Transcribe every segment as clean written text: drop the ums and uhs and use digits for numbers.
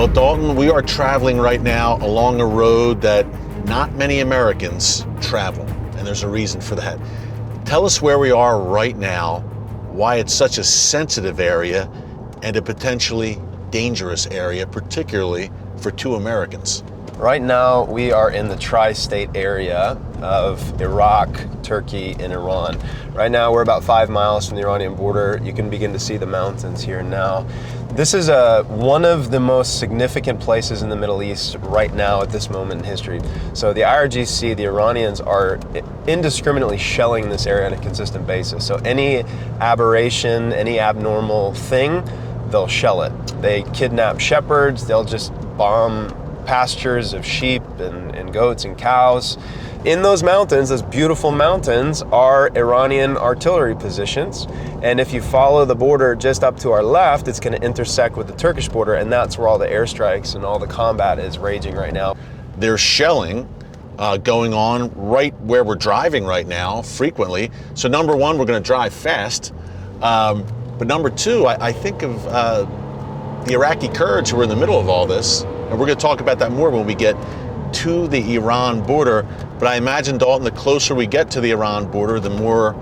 Well, Dalton, we are traveling right now along a road that not many Americans travel, and there's a reason for that. Tell us where we are right now, why it's such a sensitive area and a potentially dangerous area, particularly for two Americans. Right now, we are in the tri-state area of Iraq, Turkey, and Iran. Right now, we're about 5 miles from the Iranian border. You can begin to see the mountains here now. This is one of the most significant places in the Middle East right now at this moment in history. So the IRGC, the Iranians, are indiscriminately shelling this area on a consistent basis. So any aberration, any abnormal thing, they'll shell it. They kidnap shepherds, they'll just bomb pastures of sheep and goats and cows. In those mountains, those beautiful mountains, are Iranian artillery positions. And if you follow the border just up to our left, it's going to intersect with the Turkish border, and that's where all the airstrikes and all the combat is raging right now. There's shelling going on right where we're driving right now, frequently. So number one, we're going to drive fast. But number two, I think of the Iraqi Kurds who are in the middle of all this. And we're going to talk about that more when we get to the Iran border. But I imagine, Dalton, the closer we get to the Iran border, the more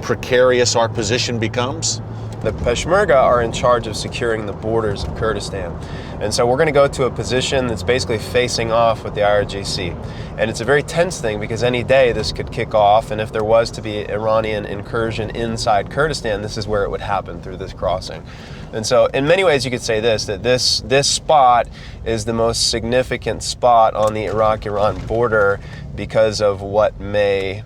precarious our position becomes. The Peshmerga are in charge of securing the borders of Kurdistan. And so we're going to go to a position that's basically facing off with the IRGC. And it's a very tense thing because any day this could kick off, and if there was to be Iranian incursion inside Kurdistan, this is where it would happen, through this crossing. And so in many ways you could say that this spot is the most significant spot on the Iraq-Iran border because of what may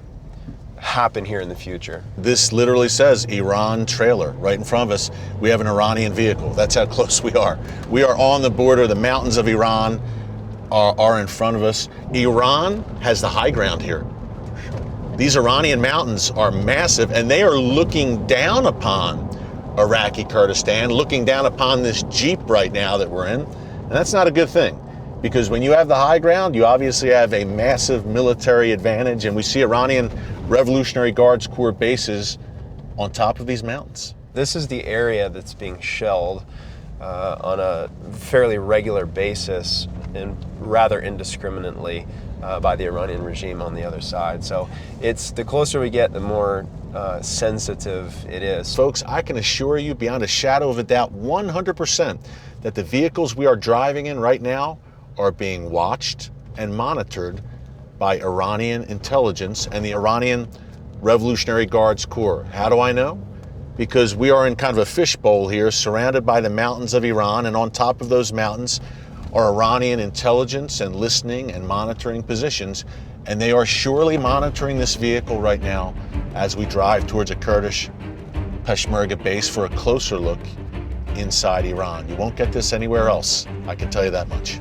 happen here in the future. This literally says Iran trailer right in front of us. We have an Iranian vehicle. That's how close we are. We are on the border. The mountains of Iran are in front of us. Iran has the high ground here. These Iranian mountains are massive, and they are looking down upon Iraqi Kurdistan, looking down upon this Jeep right now that we're in. And that's not a good thing, because when you have the high ground, you obviously have a massive military advantage, and we see Iranian Revolutionary Guards Corps bases on top of these mountains. This is the area that's being shelled on a fairly regular basis and rather indiscriminately by the Iranian regime on the other side. So it's the closer we get, the more sensitive it is. Folks, I can assure you beyond a shadow of a doubt, 100%, that the vehicles we are driving in right now are being watched and monitored by Iranian intelligence and the Iranian Revolutionary Guards Corps. How do I know? Because we are in kind of a fishbowl here, surrounded by the mountains of Iran, and on top of those mountains are Iranian intelligence and listening and monitoring positions, and they are surely monitoring this vehicle right now as we drive towards a Kurdish Peshmerga base for a closer look inside Iran. You won't get this anywhere else, I can tell you that much.